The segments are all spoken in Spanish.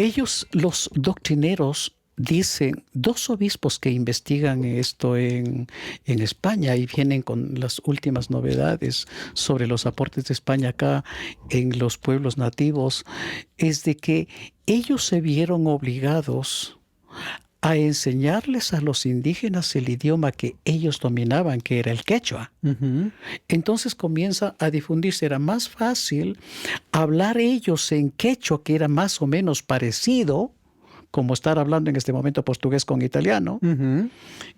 Ellos, los doctrineros, dicen, dos obispos que investigan esto en España y vienen con las últimas novedades sobre los aportes de España acá en los pueblos nativos, es de que ellos se vieron obligados a enseñarles a los indígenas el idioma que ellos dominaban, que era el quechua. Ujú. Entonces comienza a difundirse. Era más fácil hablar ellos en quechua, que era más o menos parecido, como estar hablando en este momento portugués con italiano. Ujú.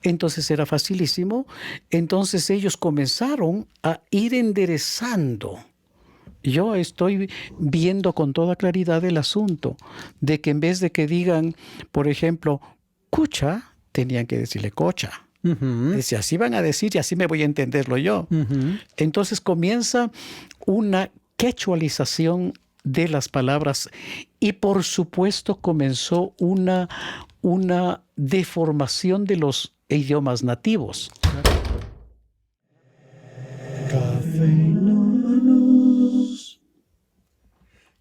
Entonces era facilísimo. Entonces ellos comenzaron a ir enderezando. Yo estoy viendo con toda claridad el asunto de que en vez de que digan, por ejemplo, cucha, tenían que decirle cocha. Ujú. Dice, así van a decir y así me voy a entenderlo yo. Ujú. Entonces comienza una quechualización de las palabras y por supuesto comenzó una deformación de los idiomas nativos.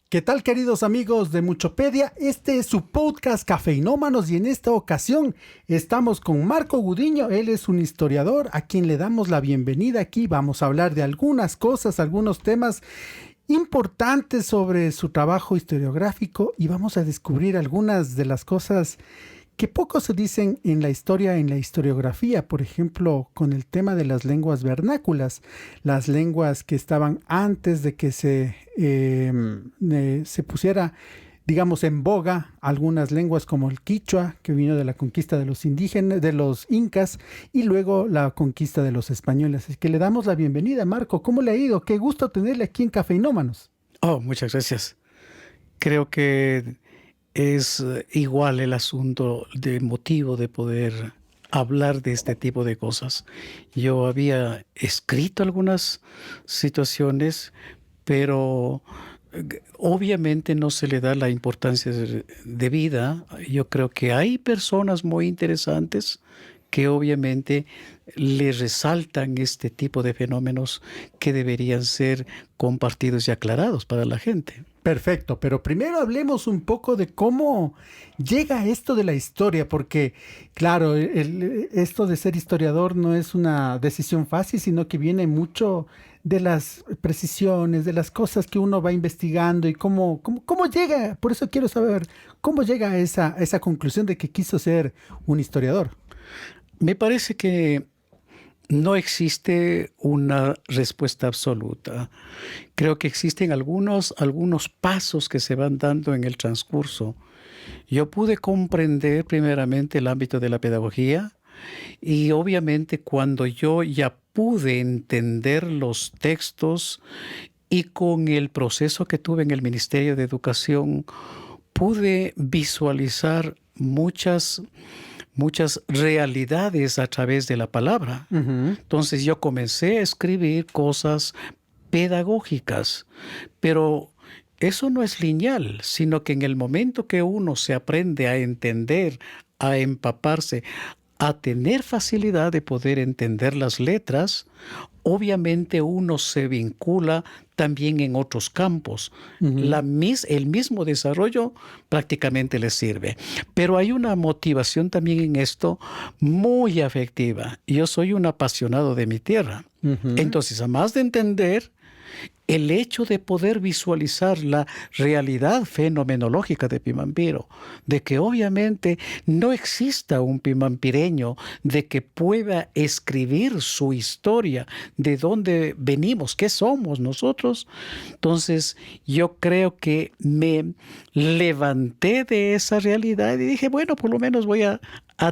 ¿Qué tal, queridos amigos de Muchopedia? Este es su podcast Cafeinómanos y en esta ocasión estamos con Marco Gudiño. Él es un historiador a quien le damos la bienvenida aquí. Vamos a hablar de algunas cosas, algunos temas importantes sobre su trabajo historiográfico y vamos a descubrir algunas de las cosas que poco se dicen en la historia, en la historiografía, por ejemplo, con el tema de las lenguas vernáculas, las lenguas que estaban antes de que se pusiera, digamos, en boga algunas lenguas como el quichua, que vino de la conquista de los indígenas, de los incas, y luego la conquista de los españoles. Así que le damos la bienvenida, Marco. ¿Cómo le ha ido? Qué gusto tenerle aquí en Cafeinómanos. Oh, muchas gracias. Creo que es igual el asunto de motivo de poder hablar de este tipo de cosas. Yo había escrito algunas situaciones, pero obviamente no se le da la importancia debida. Yo creo que hay personas muy interesantes que obviamente le resaltan este tipo de fenómenos que deberían ser compartidos y aclarados para la gente. Perfecto, pero primero hablemos un poco de cómo llega esto de la historia, porque claro, esto de ser historiador no es una decisión fácil, sino que viene mucho de las precisiones, de las cosas que uno va investigando y cómo llega, por eso quiero saber, cómo llega a esa conclusión de que quiso ser un historiador. Me parece que no existe una respuesta absoluta. Creo que existen algunos pasos que se van dando en el transcurso. Yo pude comprender primeramente el ámbito de la pedagogía y obviamente cuando yo ya pude entender los textos y con el proceso que tuve en el Ministerio de Educación, pude visualizar muchas realidades a través de la palabra. Ujú. Entonces yo comencé a escribir cosas pedagógicas, pero eso no es lineal, sino que en el momento que uno se aprende a entender, a empaparse, a tener facilidad de poder entender las letras, obviamente uno se vincula también en otros campos. Ujú. El mismo desarrollo prácticamente le sirve. Pero hay una motivación también en esto muy afectiva. Yo soy un apasionado de mi tierra. Ujú. Entonces, a más de entender, el hecho de poder visualizar la realidad fenomenológica de Pimampiro, de que obviamente no exista un pimampireño de que pueda escribir su historia, de dónde venimos, qué somos nosotros. Entonces yo creo que me levanté de esa realidad y dije, bueno, por lo menos voy a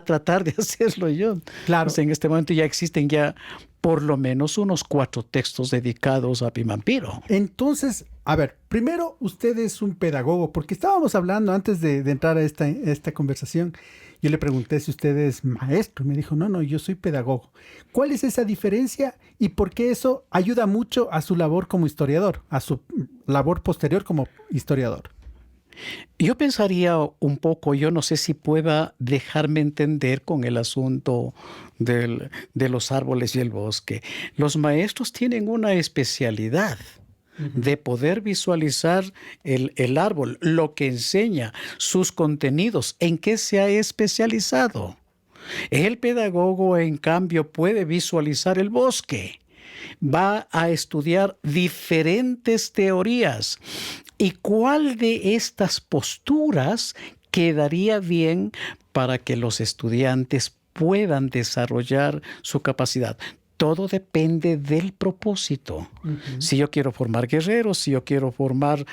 tratar de hacerlo yo. Claro. Pues en este momento ya existen ya por lo menos unos 4 textos dedicados a Pimampiro. Entonces, a ver, primero usted es un pedagogo, porque estábamos hablando antes de entrar a esta conversación. Yo le pregunté si usted es maestro. Me dijo, no, yo soy pedagogo. ¿Cuál es esa diferencia y por qué eso ayuda mucho a su labor como historiador, a su labor posterior como historiador? Yo pensaría un poco, yo no sé si pueda dejarme entender con el asunto de los árboles y el bosque. Los maestros tienen una especialidad. de poder visualizar el árbol, lo que enseña, sus contenidos, en qué se ha especializado. El pedagogo, en cambio, puede visualizar el bosque. Va a estudiar diferentes teorías. ¿Y cuál de estas posturas quedaría bien para que los estudiantes puedan desarrollar su capacidad? Todo depende del propósito. Si yo quiero formar guerreros, si yo quiero formar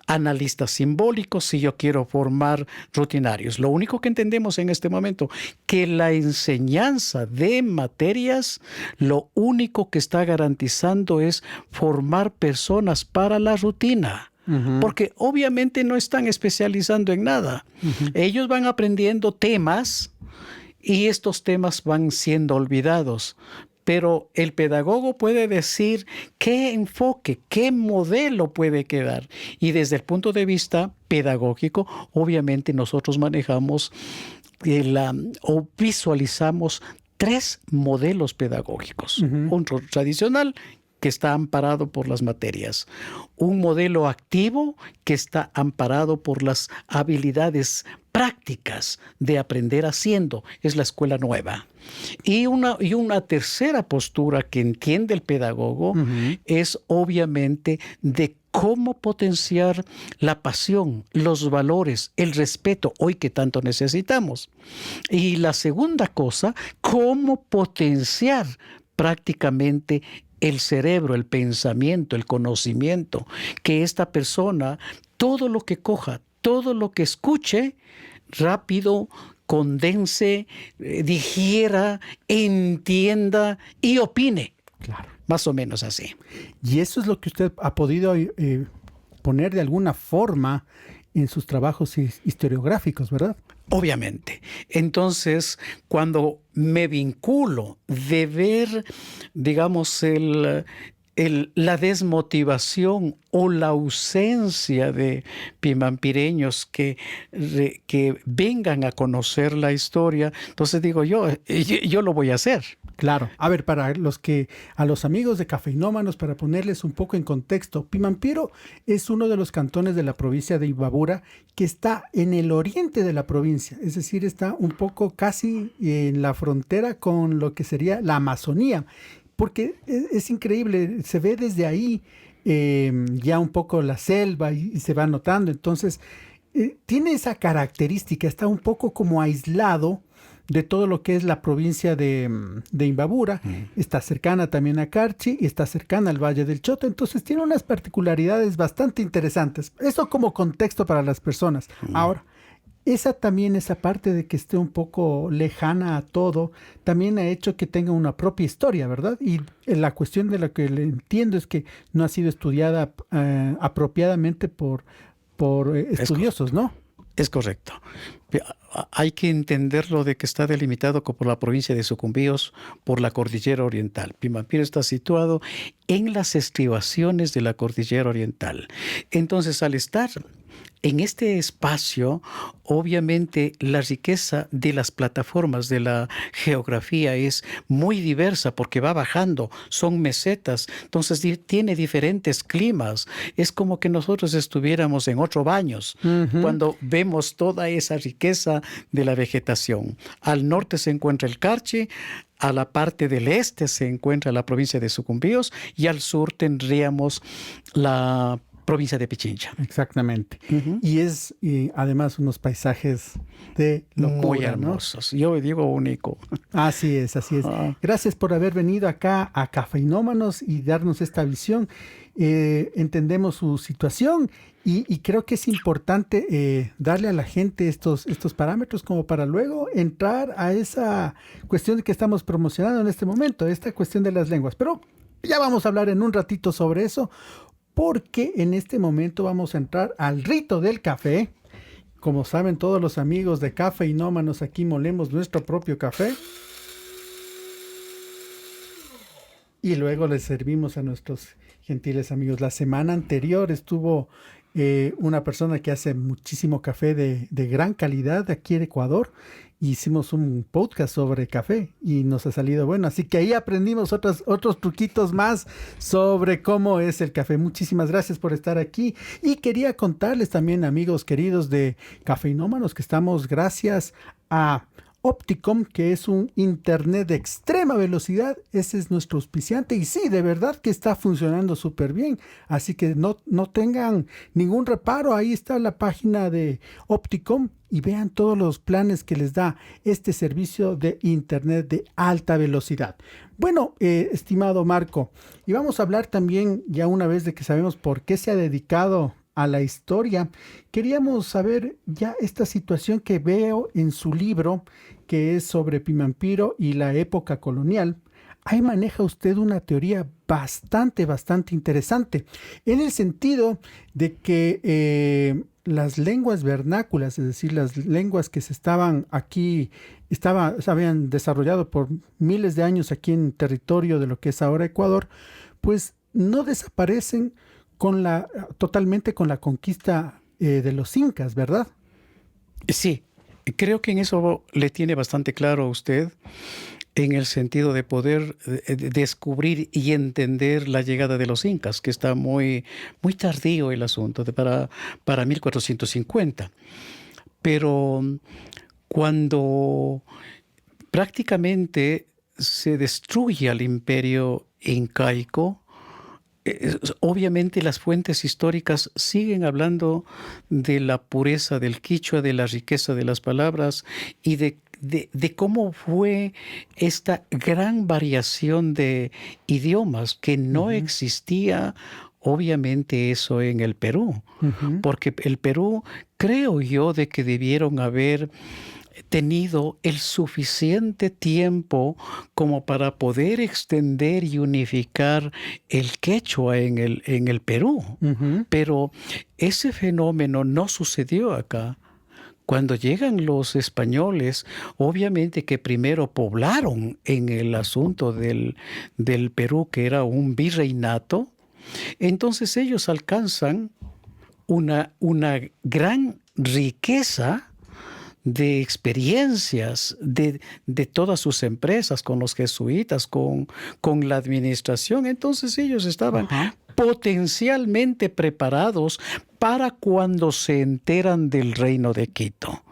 analistas simbólicos, si yo quiero formar rutinarios. Lo único que entendemos en este momento, que la enseñanza de materias, lo único que está garantizando es formar personas para la rutina. Porque obviamente no están especializando en nada. Ellos van aprendiendo temas y estos temas van siendo olvidados. Pero el pedagogo puede decir qué enfoque, qué modelo puede quedar. Y desde el punto de vista pedagógico, obviamente nosotros manejamos o visualizamos 3 modelos pedagógicos. Un tradicional, que está amparado por las materias. Un modelo activo que está amparado por las habilidades prácticas de aprender haciendo. Es la escuela nueva. Y una tercera postura que entiende el pedagogo es obviamente de cómo potenciar la pasión, los valores, el respeto, hoy que tanto necesitamos. Y la segunda cosa, cómo potenciar prácticamente el cerebro, el pensamiento, el conocimiento, que esta persona, todo lo que coja, todo lo que escuche, rápido condense, digiera, entienda y opine. Claro. Más o menos así. Y eso es lo que usted ha podido poner de alguna forma en sus trabajos historiográficos, ¿verdad? Obviamente. Entonces, cuando me vinculo de ver, digamos, la desmotivación o la ausencia de pimampireños que vengan a conocer la historia, entonces digo yo lo voy a hacer. Claro. A ver, a los amigos de Cafeinómanos, para ponerles un poco en contexto, Pimampiro es uno de los cantones de la provincia de Imbabura que está en el oriente de la provincia, es decir, está un poco casi en la frontera con lo que sería la Amazonía, porque es increíble, se ve desde ahí ya un poco la selva y se va notando, entonces tiene esa característica, está un poco como aislado de todo lo que es la provincia de Imbabura, está cercana también a Carchi y está cercana al Valle del Chota, entonces tiene unas particularidades bastante interesantes. Eso como contexto para las personas. Ahora, esa parte de que esté un poco lejana a todo, también ha hecho que tenga una propia historia, ¿verdad? Y la cuestión de la que le entiendo es que no ha sido estudiada apropiadamente por estudiosos, ¿no? Es correcto. Hay que entenderlo de que está delimitado por la provincia de Sucumbíos, por la cordillera oriental. Pimampiro está situado en las estribaciones de la cordillera oriental. Entonces, al estar en este espacio, obviamente la riqueza de las plataformas de la geografía es muy diversa porque va bajando, son mesetas, entonces tiene diferentes climas. Es como que nosotros estuviéramos en otro Baños cuando vemos toda esa riqueza de la vegetación. Al norte se encuentra el Carchi, a la parte del este se encuentra la provincia de Sucumbíos y al sur tendríamos la provincia de Pichincha. Exactamente. Y es además unos paisajes de locura, muy hermosos, ¿no? Yo digo único. Así es, así es. Gracias por haber venido acá a Cafeinómanos y darnos esta visión. Entendemos su situación y creo que es importante darle a la gente estos parámetros como para luego entrar a esa cuestión que estamos promocionando en este momento, esta cuestión de las lenguas. Pero ya vamos a hablar en un ratito sobre eso, porque en este momento vamos a entrar al rito del café. Como saben todos los amigos de Cafeinómanos, aquí molemos nuestro propio café. Y luego les servimos a nuestros gentiles amigos. La semana anterior estuvo una persona que hace muchísimo café de gran calidad aquí en Ecuador. Hicimos un podcast sobre café y nos ha salido bueno. Así que ahí aprendimos otros truquitos más sobre cómo es el café. Muchísimas gracias por estar aquí. Y quería contarles también, amigos queridos de Cafeinómanos, que estamos gracias a Opticom, que es un internet de extrema velocidad. Ese es nuestro auspiciante y sí, de verdad que está funcionando súper bien. Así que no tengan ningún reparo. Ahí está la página de Opticom y vean todos los planes que les da este servicio de internet de alta velocidad. Bueno, estimado Marco, y vamos a hablar también, ya una vez de que sabemos por qué se ha dedicado a la historia, queríamos saber ya esta situación que veo en su libro, que es sobre Pimampiro y la época colonial. Ahí maneja usted una teoría bastante interesante, en el sentido de que las lenguas vernáculas, es decir, las lenguas que se habían desarrollado por miles de años aquí en territorio de lo que es ahora Ecuador, pues no desaparecen totalmente con la conquista de los incas, ¿verdad? Sí, creo que en eso le tiene bastante claro a usted, en el sentido de poder descubrir y entender la llegada de los incas, que está muy tardío el asunto, para 1450. Pero cuando prácticamente se destruye al imperio incaico, obviamente las fuentes históricas siguen hablando de la pureza del quichua, de la riqueza de las palabras y de cómo fue esta gran variación de idiomas que no existía, obviamente, eso en el Perú. Porque el Perú, creo yo, de que debieron haber tenido el suficiente tiempo como para poder extender y unificar el quechua en el Perú. Pero ese fenómeno no sucedió acá. Cuando llegan los españoles, obviamente que primero poblaron en el asunto del Perú, que era un virreinato, entonces ellos alcanzan una gran riqueza de experiencias de todas sus empresas, con los jesuitas, con la administración. Entonces ellos estaban potencialmente preparados para cuando se enteran del reino de Quito.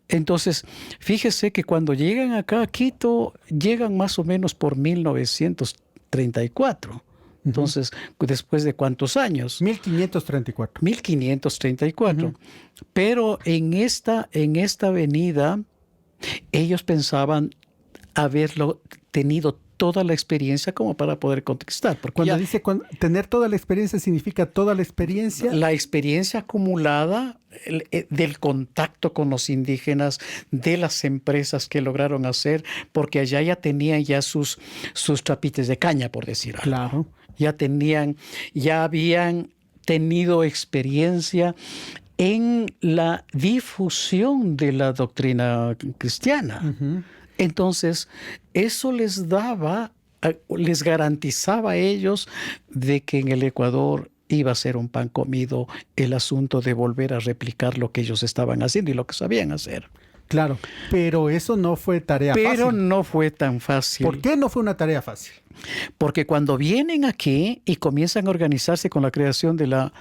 Entonces, fíjese que cuando llegan acá a Quito, llegan más o menos por 1934. Entonces, ¿después de cuántos años? 1534. 1534. Pero en esta avenida, ellos pensaban haberlo tenido toda la experiencia como para poder conquistar. Porque tener toda la experiencia significa toda la experiencia. La experiencia acumulada del contacto con los indígenas, de las empresas que lograron hacer, porque allá ya tenían ya sus trapites de caña, por decir algo. Claro. Ya habían tenido experiencia en la difusión de la doctrina cristiana. Entonces, eso les garantizaba a ellos de que en el Ecuador iba a ser un pan comido el asunto de volver a replicar lo que ellos estaban haciendo y lo que sabían hacer. Claro, pero eso no fue tarea fácil. Pero no fue tan fácil. ¿Por qué no fue una tarea fácil? Porque cuando vienen aquí y comienzan a organizarse con la creación de la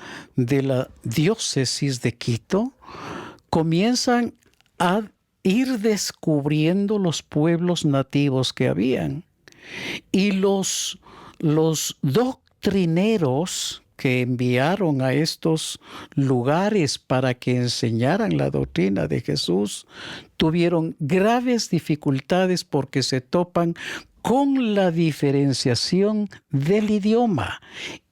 diócesis de Quito, comienzan a ir descubriendo los pueblos nativos que habían. Y los doctrineros que enviaron a estos lugares para que enseñaran la doctrina de Jesús, tuvieron graves dificultades porque se topan con la diferenciación del idioma.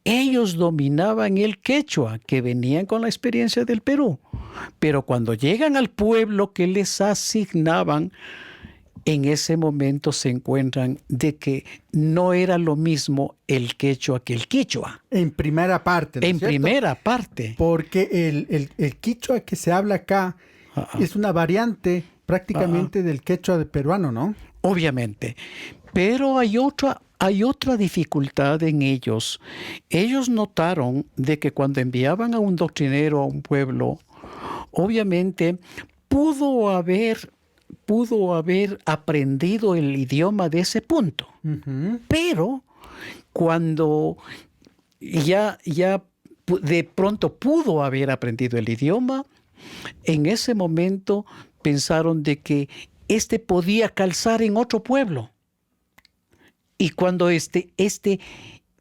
Ellos dominaban el quechua, que venían con la experiencia del Perú. Pero cuando llegan al pueblo que les asignaban, en ese momento se encuentran de que no era lo mismo el quechua que el quichua. En primera parte, ¿no es cierto? Primera parte. Porque el quichua que se habla acá es una variante prácticamente del quechua de peruano, ¿no? Obviamente. Pero hay hay otra dificultad en ellos. Ellos notaron de que cuando enviaban a un doctrinero a un pueblo, obviamente pudo haber aprendido el idioma de ese punto. Pero cuando ya de pronto pudo haber aprendido el idioma, en ese momento pensaron de que podía calzar en otro pueblo. Y cuando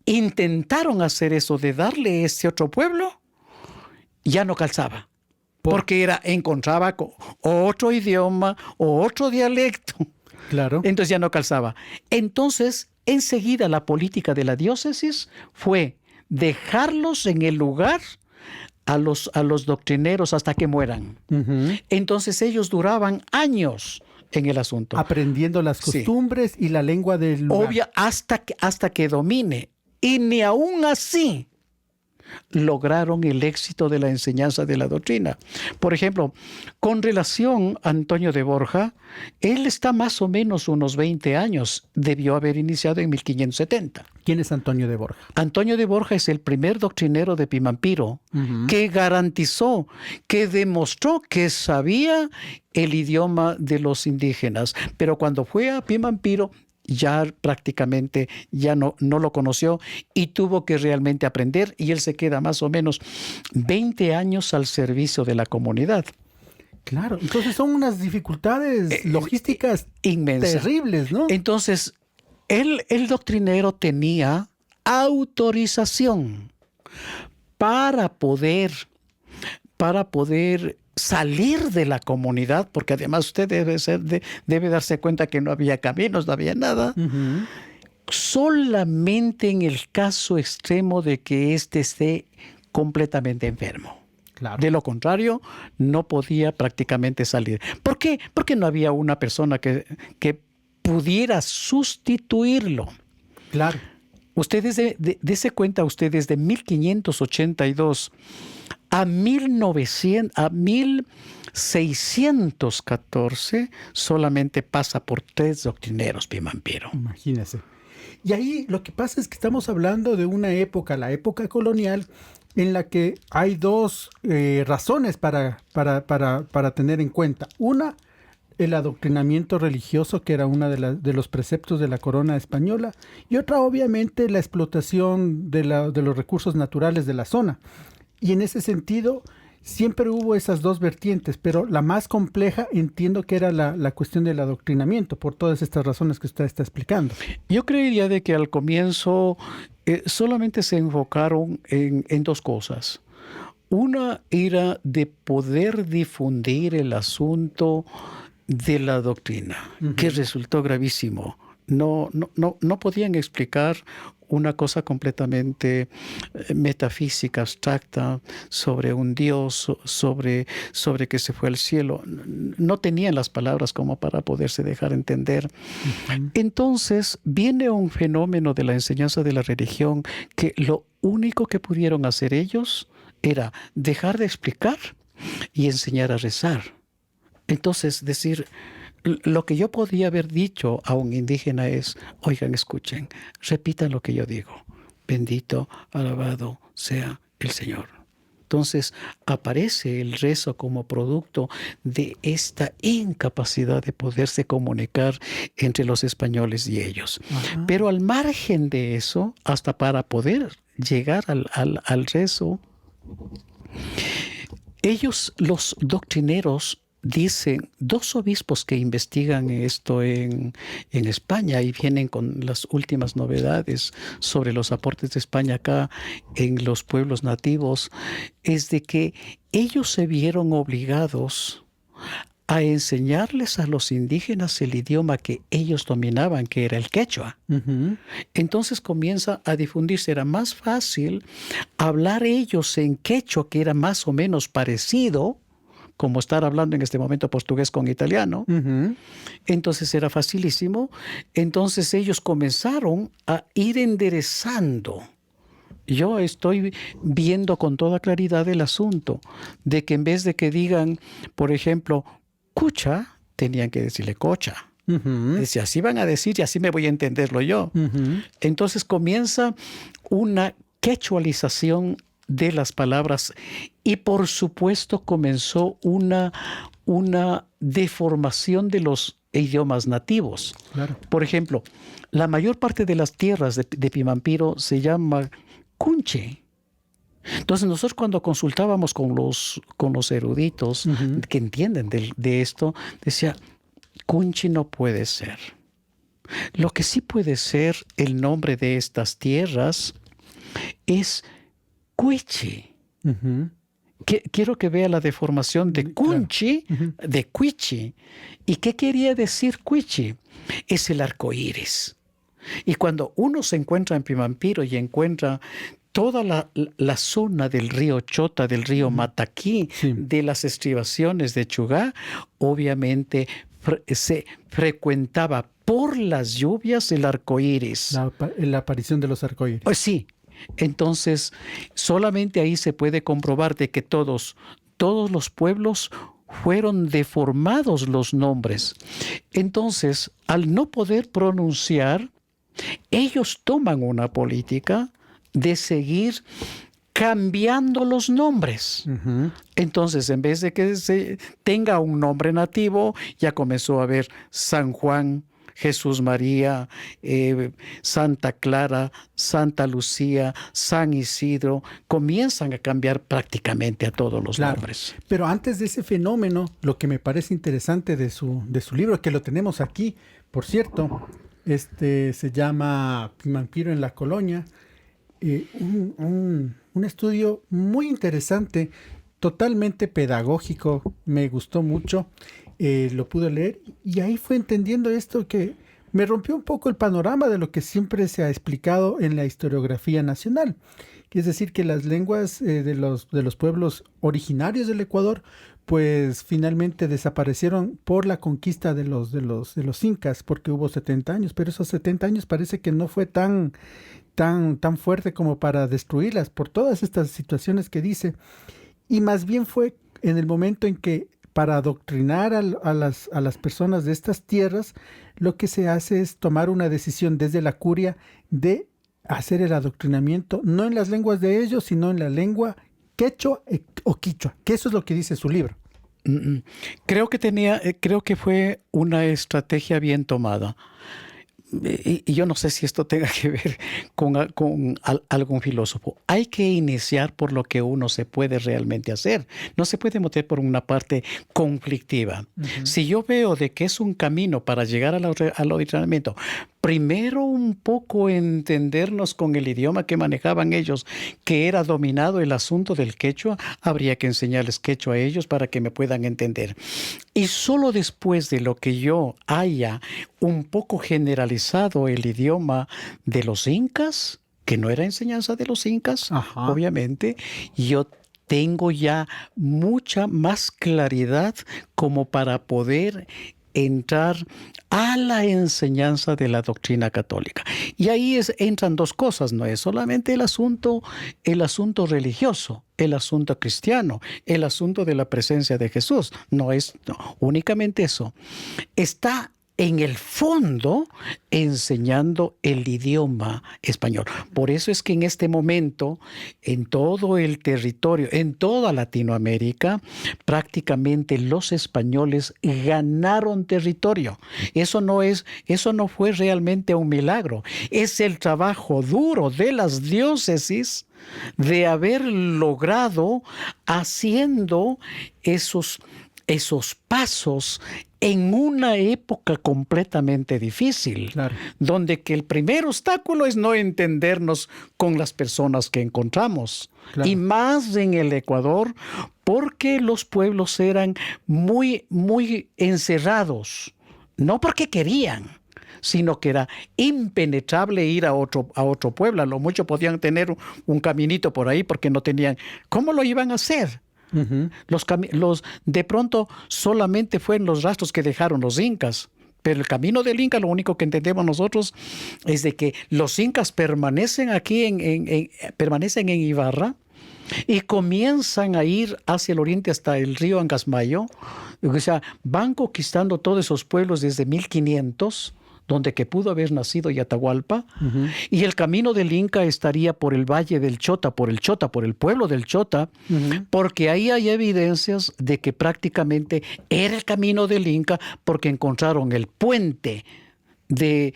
intentaron hacer eso de darle ese otro pueblo, ya no calzaba. Porque encontraba otro idioma o otro dialecto. Claro. Entonces ya no calzaba. Entonces, enseguida la política de la diócesis fue dejarlos en el lugar a los doctrineros hasta que mueran. Entonces ellos duraban años en el asunto. Aprendiendo las costumbres y la lengua del lugar. Hasta que domine. Y ni aún así lograron el éxito de la enseñanza de la doctrina. Por ejemplo, con relación a Antonio de Borja, él está más o menos unos 20 años. Debió haber iniciado en 1570. ¿Quién es Antonio de Borja? Antonio de Borja es el primer doctrinero de Pimampiro que garantizó, que demostró que sabía el idioma de los indígenas. Pero cuando fue a Pimampiro, ya prácticamente ya no lo conoció y tuvo que realmente aprender, y él se queda más o menos 20 años al servicio de la comunidad. Claro, entonces son unas dificultades logísticas inmensas, terribles, ¿no? Entonces, el doctrinero tenía autorización para poder salir de la comunidad, porque además usted debe darse cuenta que no había caminos, no había nada. Solamente en el caso extremo de que esté completamente enfermo. Claro. De lo contrario, no podía prácticamente salir. ¿Por qué? Porque no había una persona que pudiera sustituirlo. Claro. Ustedes dese cuenta ustedes de 1582 a 1614 solamente pasa por 3 doctrineros Pimampiro. Imagínese. Y ahí lo que pasa es que estamos hablando de una época, la época colonial, en la que hay dos razones para tener en cuenta. Una, el adoctrinamiento religioso, que era uno de los preceptos de la corona española, y otra, obviamente, la explotación de los recursos naturales de la zona. Y en ese sentido, siempre hubo esas dos vertientes, pero la más compleja entiendo que era la cuestión del adoctrinamiento, por todas estas razones que usted está explicando. Yo creería de que al comienzo solamente se enfocaron en 2 cosas. Una era de poder difundir el asunto de la doctrina, que resultó gravísimo. No podían explicar una cosa completamente metafísica, abstracta, sobre un Dios, sobre que se fue al cielo. No tenían las palabras como para poderse dejar entender. Entonces viene un fenómeno de la enseñanza de la religión que lo único que pudieron hacer ellos era dejar de explicar y enseñar a rezar. Entonces decir, lo que yo podía haber dicho a un indígena es, oigan, escuchen, repitan lo que yo digo. Bendito, alabado sea el Señor. Entonces aparece el rezo como producto de esta incapacidad de poderse comunicar entre los españoles y ellos. Ajá. Pero al margen de eso, hasta para poder llegar al rezo, ellos, los doctrineros, dicen, 2 obispos que investigan esto en España y vienen con las últimas novedades sobre los aportes de España acá en los pueblos nativos, es de que ellos se vieron obligados a enseñarles a los indígenas el idioma que ellos dominaban, que era el quechua. Entonces comienza a difundirse. Era más fácil hablar ellos en quechua, que era más o menos parecido, como estar hablando en este momento portugués con italiano. Entonces era facilísimo. Entonces ellos comenzaron a ir enderezando. Yo estoy viendo con toda claridad el asunto de que en vez de que digan, por ejemplo, cucha, tenían que decirle cocha. Ujú. Dice, así van a decir y así me voy a entenderlo yo. Ujú. Entonces comienza una quechualización de las palabras y por supuesto comenzó una deformación de los idiomas nativos. Claro. Por ejemplo, la mayor parte de las tierras de Pimampiro se llama Cunche. Entonces nosotros cuando consultábamos con los eruditos Ujú. que entienden de esto, decía, Cunchi no puede ser. Lo que sí puede ser el nombre de estas tierras es Cuichi. Ujú. Quiero que vea la deformación de Claro. Cunchi, Ujú. de Cuichi. ¿Y qué quería decir Cuichi? Es el arco iris. Y cuando uno se encuentra en Pimampiro y encuentra toda la zona del río Chota, del río Mataquí, Sí. de las estribaciones de Chugá, obviamente se frecuentaba por las lluvias el arco iris. La aparición de los arcoíris. Pues sí. Entonces, solamente ahí se puede comprobar de que todos los pueblos fueron deformados los nombres. Entonces, al no poder pronunciar, ellos toman una política de seguir cambiando los nombres. Ujú. Entonces, en vez de que se tenga un nombre nativo, ya comenzó a haber San Juan, Jesús María, Santa Clara, Santa Lucía, San Isidro. Comienzan a cambiar prácticamente a todos los Claro. nombres. Pero antes de ese fenómeno, lo que me parece interesante de su libro, que lo tenemos aquí, por cierto, se llama Pimampiro en la Colonia, un estudio muy interesante, totalmente pedagógico, me gustó mucho, lo pude leer y ahí fue entendiendo esto que me rompió un poco el panorama de lo que siempre se ha explicado en la historiografía nacional. Es decir, que las lenguas de los pueblos originarios del Ecuador, pues finalmente desaparecieron por la conquista de los incas, porque hubo 70 años, pero esos 70 años parece que no fue tan fuerte como para destruirlas por todas estas situaciones que dice. Y más bien fue en el momento en que para adoctrinar a las personas de estas tierras, lo que se hace es tomar una decisión desde la curia de hacer el adoctrinamiento, no en las lenguas de ellos, sino en la lengua quechua o quichua, que eso es lo que dice su libro. Creo que fue una estrategia bien tomada. Y yo no sé si esto tenga que ver con algún filósofo. Hay que iniciar por lo que uno se puede realmente hacer. No se puede meter por una parte conflictiva. Uh-huh. Si yo veo de que es un camino para llegar al adoctrinamiento, primero un poco entendernos con el idioma que manejaban ellos, que era dominado el asunto del quechua, habría que enseñarles quechua a ellos para que me puedan entender. Y solo después de lo que yo haya un poco generalizado el idioma de los incas, que no era enseñanza de los incas, Ajá. obviamente, yo tengo ya mucha más claridad como para poder entrar a la enseñanza de la doctrina católica. Y ahí entran dos cosas, no es solamente el asunto religioso, el asunto cristiano, el asunto de la presencia de Jesús, no es únicamente eso. Está en el fondo enseñando el idioma español. Por eso es que en este momento, en todo el territorio, en toda Latinoamérica, prácticamente los españoles ganaron territorio. Eso no fue realmente un milagro. Es el trabajo duro de las diócesis de haber logrado haciendo esos pasos en una época completamente difícil, claro, donde que el primer obstáculo es no entendernos con las personas que encontramos. Claro. Y más en el Ecuador, porque los pueblos eran muy, muy encerrados, no porque querían, sino que era impenetrable ir a otro pueblo. A lo mucho podían tener un caminito por ahí porque no tenían. ¿Cómo lo iban a hacer? Uh-huh. De pronto solamente fueron los rastros que dejaron los incas, pero el camino del inca, lo único que entendemos nosotros es de que los incas permanecen aquí permanecen en Ibarra Y comienzan a ir hacia el oriente hasta el río Angasmayo. O sea, van conquistando todos esos pueblos desde 1500, donde que pudo haber nacido Yatahualpa, y el camino del Inca estaría por el valle del Chota, por el pueblo del Chota, porque ahí hay evidencias de que prácticamente era el camino del Inca, porque encontraron el puente de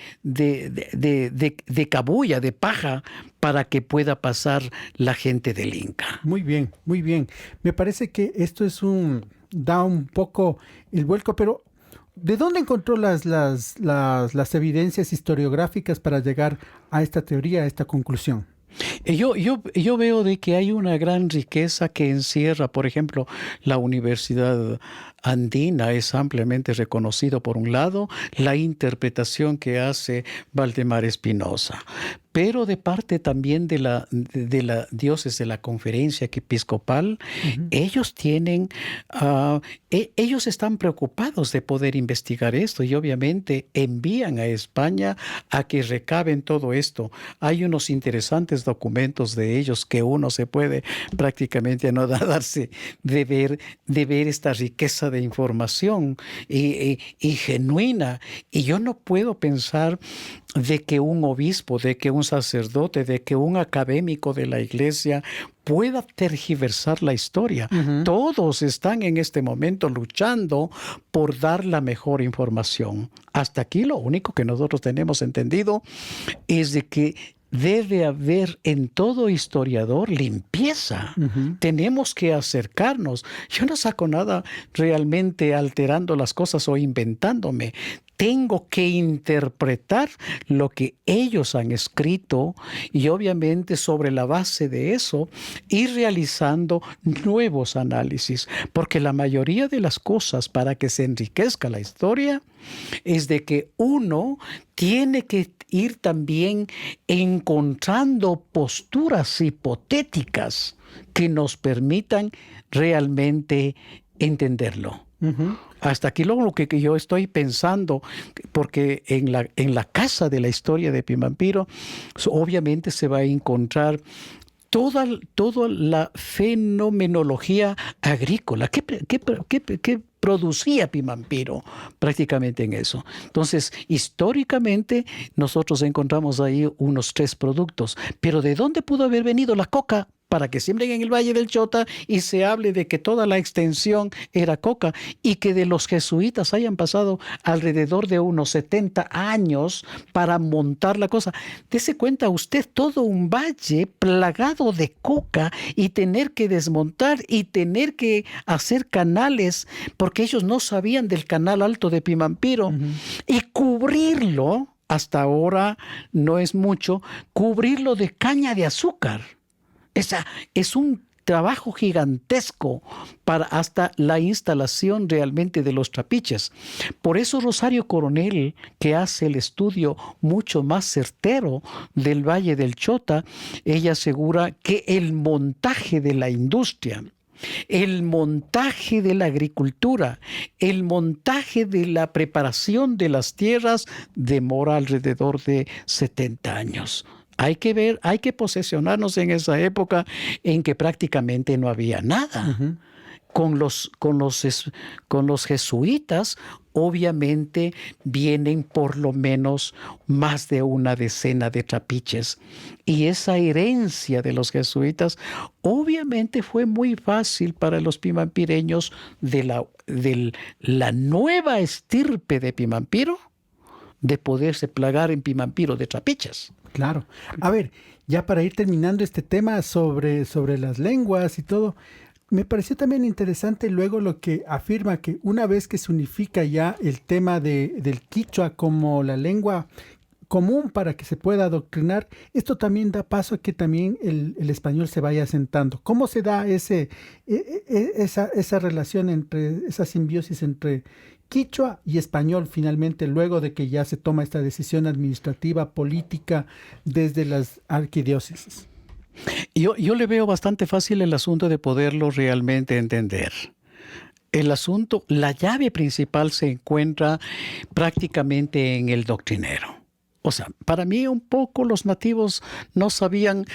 cabuya, de paja, para que pueda pasar la gente del Inca. Muy bien, muy bien. Me parece que esto da un poco el vuelco, pero ¿de dónde encontró las evidencias historiográficas para llegar a esta teoría, a esta conclusión? Yo veo de que hay una gran riqueza que encierra, por ejemplo, la Universidad Andina es ampliamente reconocido por un lado, la interpretación que hace Valdemar Espinosa, pero de parte también de la diócesis de la Conferencia Episcopal, ellos tienen, ellos están preocupados de poder investigar esto y obviamente envían a España a que recaben todo esto. Hay unos interesantes documentos de ellos que uno se puede prácticamente anodarse de ver esta riqueza de información y genuina. Y yo no puedo pensar de que un obispo, de que un sacerdote, de que un académico de la iglesia pueda tergiversar la historia. Todos están en este momento luchando por dar la mejor información. Hasta aquí lo único que nosotros tenemos entendido es de que debe haber en todo historiador limpieza. Tenemos que acercarnos. Yo no saco nada realmente alterando las cosas o inventándome. Tengo que interpretar lo que ellos han escrito y obviamente sobre la base de eso ir realizando nuevos análisis, porque la mayoría de las cosas para que se enriquezca la historia es de que uno tiene que ir también encontrando posturas hipotéticas que nos permitan realmente entenderlo. Hasta aquí lo que yo estoy pensando, porque en la casa de la historia de Pimampiro, obviamente se va a encontrar toda la fenomenología agrícola. ¿Qué producía Pimampiro prácticamente en eso? Entonces, históricamente, nosotros encontramos ahí unos 3 productos. Pero ¿de dónde pudo haber venido la coca? Para que siembren en el Valle del Chota y se hable de que toda la extensión era coca y que de los jesuitas hayan pasado alrededor de unos 70 años para montar la cosa. Dese cuenta usted, todo un valle plagado de coca y tener que desmontar y tener que hacer canales porque ellos no sabían del canal alto de Pimampiro y cubrirlo, hasta ahora no es mucho, cubrirlo de caña de azúcar. Es un trabajo gigantesco para hasta la instalación realmente de los trapiches. Por eso Rosario Coronel, que hace el estudio mucho más certero del Valle del Chota, ella asegura que el montaje de la industria, el montaje de la agricultura, el montaje de la preparación de las tierras demora alrededor de 70 años. Hay que ver, hay que posesionarnos en esa época en que prácticamente no había nada. Con los jesuitas, obviamente, vienen por lo menos más de una decena de trapiches. Y esa herencia de los jesuitas, obviamente, fue muy fácil para los pimampireños de la nueva estirpe de Pimampiro, de poderse plagar en Pimampiro de trapiches. Claro. A ver, ya para ir terminando este tema sobre las lenguas y todo, me pareció también interesante luego lo que afirma que una vez que se unifica ya el tema del quichua como la lengua común para que se pueda adoctrinar, esto también da paso a que también el español se vaya asentando. ¿Cómo se da esa relación esa simbiosis entre quichua y español finalmente, luego de que ya se toma esta decisión administrativa, política, desde las arquidiócesis? Yo le veo bastante fácil el asunto de poderlo realmente entender. El asunto, la llave principal se encuentra prácticamente en el doctrinero. O sea, para mí un poco los nativos no sabían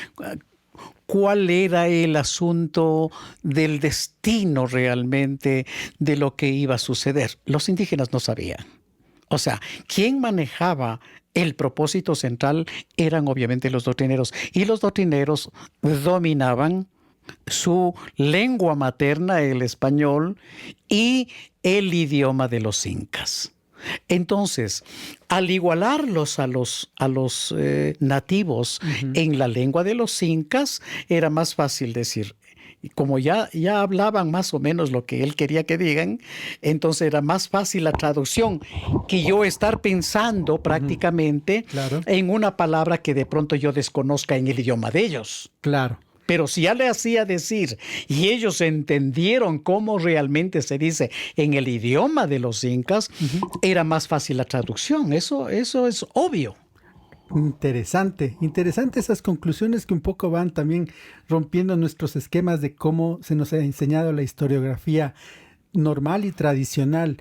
cuál era el asunto del destino realmente de lo que iba a suceder. Los indígenas no sabían. O sea, quien manejaba el propósito central eran obviamente los doctrineros. Y los doctrineros dominaban su lengua materna, el español, y el idioma de los incas. Entonces, al igualarlos a los nativos en la lengua de los incas, era más fácil decir. Como ya hablaban más o menos lo que él quería que digan, entonces era más fácil la traducción que yo estar pensando prácticamente Claro. en una palabra que de pronto yo desconozca en el idioma de ellos. Claro. Pero si ya le hacía decir y ellos entendieron cómo realmente se dice en el idioma de los incas, era más fácil la traducción. Eso es obvio. Interesante esas conclusiones que un poco van también rompiendo nuestros esquemas de cómo se nos ha enseñado la historiografía normal y tradicional.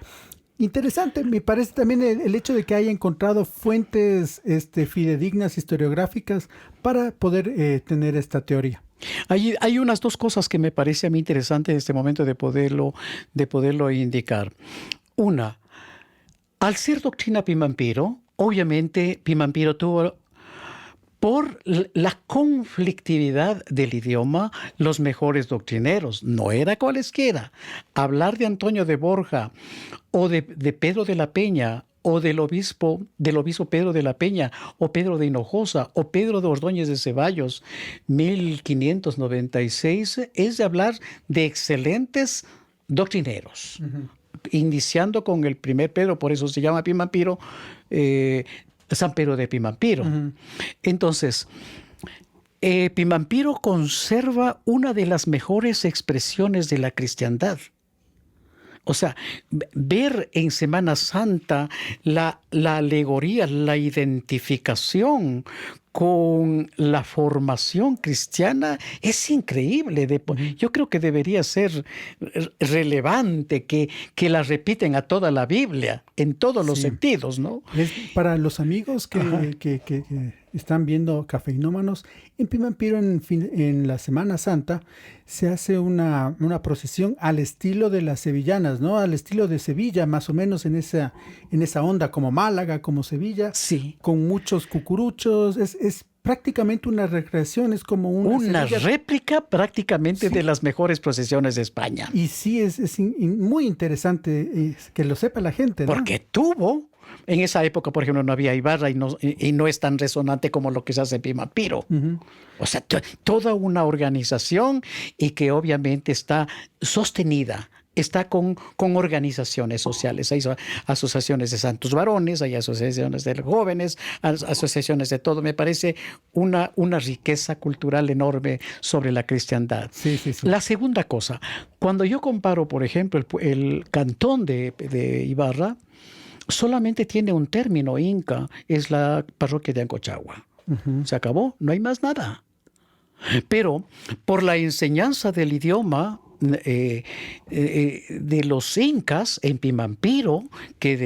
Interesante, me parece también el hecho de que haya encontrado fuentes fidedignas historiográficas para poder tener esta teoría. Hay unas dos cosas que me parece a mí interesante en este momento de poderlo indicar. Una, al ser doctrina Pimampiro, obviamente Pimampiro tuvo, por la conflictividad del idioma, los mejores doctrineros. No era cualesquiera. Hablar de Antonio de Borja o de Pedro de la Peña o del obispo Pedro de la Peña, o Pedro de Hinojosa, o Pedro de Ordóñez de Ceballos, 1596, es de hablar de excelentes doctrineros. Iniciando con el primer Pedro, por eso se llama Pimampiro, San Pedro de Pimampiro. Entonces, Pimampiro conserva una de las mejores expresiones de la cristiandad. O sea, ver en Semana Santa la alegoría, la identificación con la formación cristiana es increíble. Yo creo que debería ser relevante que la repiten a toda la Biblia, en todos los sentidos, ¿no? Es para los amigos que están viendo Cafeinómanos, en Pimampiro en la Semana Santa se hace una procesión al estilo de las sevillanas, ¿no? Al estilo de Sevilla, más o menos en esa onda, como Málaga, como Sevilla, sí, con muchos cucuruchos. Es prácticamente una recreación, es como una réplica prácticamente de las mejores procesiones de España. Y sí, es muy interesante que lo sepa la gente, ¿no? Porque en esa época, por ejemplo, no había Ibarra y no es tan resonante como lo que se hace en Pimampiro. O sea, toda una organización y que obviamente está sostenida. Está con organizaciones sociales. Hay asociaciones de santos varones, hay asociaciones de jóvenes, asociaciones de todo. Me parece una riqueza cultural enorme sobre la cristiandad. Sí. La segunda cosa, cuando yo comparo, por ejemplo, el cantón de Ibarra, solamente tiene un término inca, es la parroquia de Ancochagua. Se acabó, no hay más nada. Pero por la enseñanza del idioma de los incas en Pimampiro, que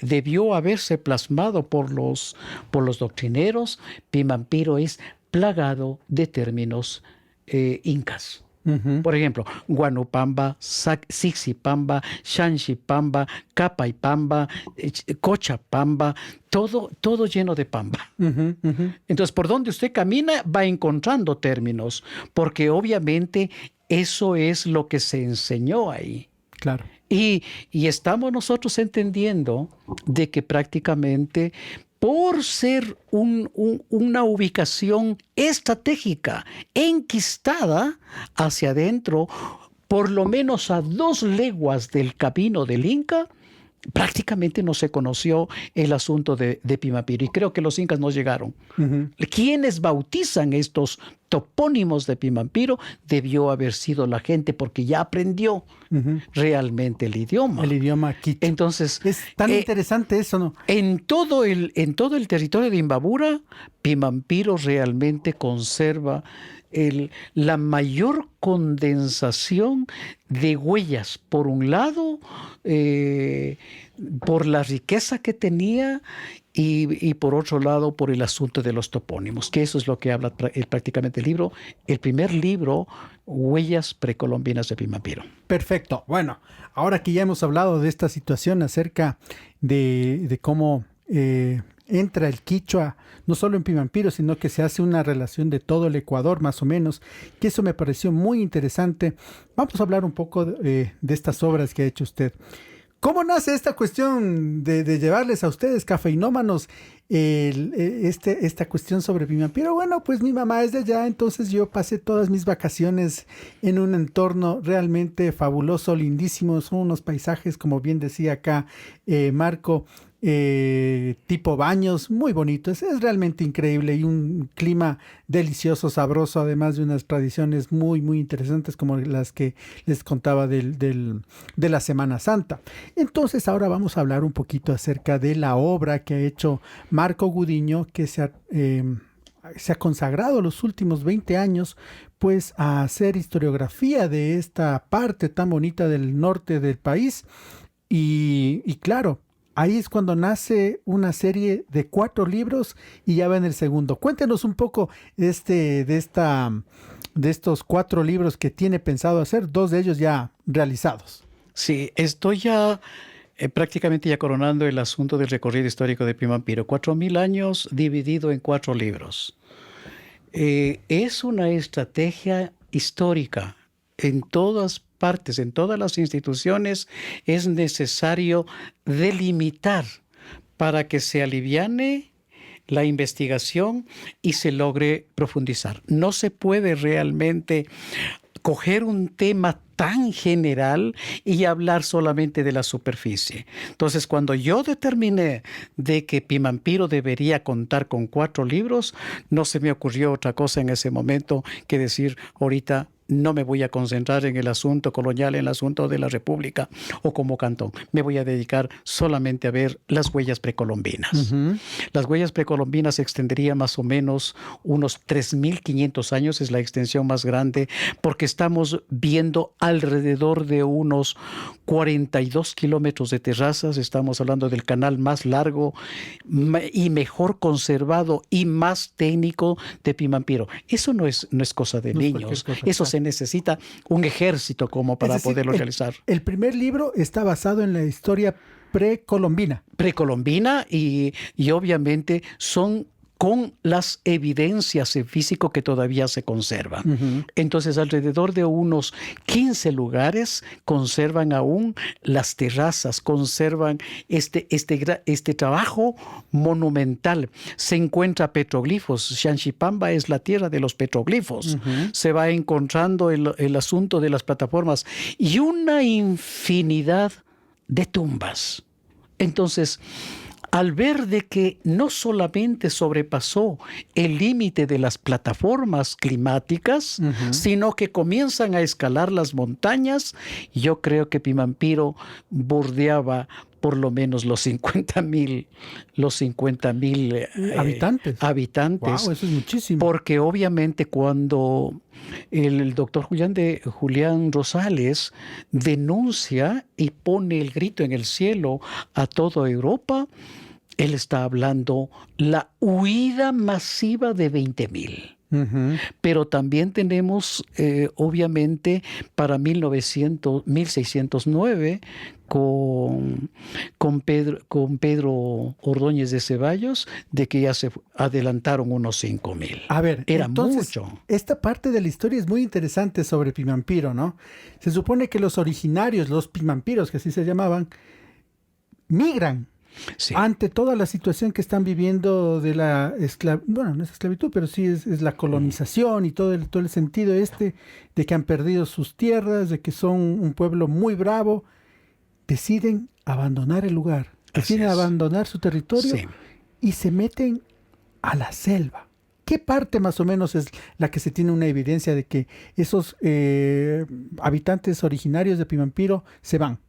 debió haberse plasmado por los doctrineros, Pimampiro es plagado de términos incas. Por ejemplo, Guanupamba, Sixipamba, Shanshipamba, Capaipamba, Cochapamba, todo lleno de pamba. Entonces, por donde usted camina va encontrando términos, porque obviamente eso es lo que se enseñó ahí. Claro. Y estamos nosotros entendiendo de que prácticamente por ser una ubicación estratégica, enquistada hacia adentro, por lo menos a 2 leguas del camino del Inca, prácticamente no se conoció el asunto de Pimampiro. Y creo que los incas no llegaron. Quienes bautizan estos topónimos de Pimampiro debió haber sido la gente, porque ya aprendió realmente el idioma. El idioma quiché. Entonces, es tan interesante eso, ¿no? En todo el territorio de Imbabura, Pimampiro realmente conserva la mayor condensación de huellas. Por un lado, por la riqueza que tenía y por otro lado por el asunto de los topónimos, que eso es lo que habla prácticamente el libro, el primer libro, Huellas precolombinas de Pimampiro. Perfecto. Bueno, ahora que ya hemos hablado de esta situación acerca de cómo entra el quichua, no solo en Pimampiro, sino que se hace una relación de todo el Ecuador, más o menos, que eso me pareció muy interesante. Vamos a hablar un poco de estas obras que ha hecho usted. ¿Cómo nace esta cuestión de llevarles a ustedes, cafeinómanos, esta cuestión sobre Pimampiro? Bueno, pues mi mamá es de allá, entonces yo pasé todas mis vacaciones en un entorno realmente fabuloso, lindísimo. Son unos paisajes, como bien decía acá Marco, tipo baños, muy bonitos. Es realmente increíble y un clima delicioso, sabroso, además de unas tradiciones muy, muy interesantes como las que les contaba de la Semana Santa. Entonces ahora vamos a hablar un poquito acerca de la obra que ha hecho Marco Gudiño, que se ha consagrado los últimos 20 años pues a hacer historiografía de esta parte tan bonita del norte del país y claro, ahí es cuando nace una serie de 4 libros y ya va en el segundo. Cuéntenos un poco de estos 4 libros que tiene pensado hacer, 2 de ellos ya realizados. Sí, estoy ya prácticamente ya coronando el asunto del recorrido histórico de Pimampiro. 4.000 años dividido en 4 libros. Es una estrategia histórica. En todas partes, en todas las instituciones, es necesario delimitar para que se aliviane la investigación y se logre profundizar. No se puede realmente coger un tema tan general y hablar solamente de la superficie. Entonces, cuando yo determiné de que Pimampiro debería contar con 4 libros, no se me ocurrió otra cosa en ese momento que decir ahorita no me voy a concentrar en el asunto colonial, en el asunto de la República o como cantón. Me voy a dedicar solamente a ver las huellas precolombinas. Uh-huh. Las huellas precolombinas se extenderían más o menos unos 3.500 años, es la extensión más grande, porque estamos viendo alrededor de unos 42 kilómetros de terrazas. Estamos hablando del canal más largo y mejor conservado y más técnico de Pimampiro. Eso no es cosa de niños. Eso se necesita un ejército como para poderlo realizar. El primer libro está basado en la historia precolombina. Precolombina y obviamente son con las evidencias en físico que todavía se conservan. Uh-huh. Entonces, alrededor de unos 15 lugares conservan aún las terrazas, conservan este trabajo monumental. Se encuentra petroglifos. Xanxipamba es la tierra de los petroglifos. Uh-huh. Se va encontrando el asunto de las plataformas y una infinidad de tumbas. Entonces, al ver de que no solamente sobrepasó el límite de las plataformas climáticas, uh-huh, sino que comienzan a escalar las montañas, yo creo que Pimampiro bordeaba por lo menos los 50.000 habitantes. Wow, eso es muchísimo. Porque obviamente cuando el doctor Julián Rosales denuncia y pone el grito en el cielo a toda Europa, él está hablando la huida masiva de 20.000. Uh-huh. Pero también tenemos, obviamente, para 1609, con Pedro Ordóñez de Ceballos, de que ya se adelantaron unos 5.000. A ver, era entonces, mucho. Esta parte de la historia es muy interesante sobre Pimampiro, ¿no? Se supone que los originarios, los Pimampiros, que así se llamaban, migran. Sí. Ante toda la situación que están viviendo de la bueno, no es esclavitud, pero sí es la colonización y todo el sentido de que han perdido sus tierras, de que son un pueblo muy bravo, deciden abandonar el lugar, deciden abandonar su territorio, sí, y se meten a la selva. ¿Qué parte más o menos es la que se tiene una evidencia de que esos habitantes originarios de Pimampiro se van?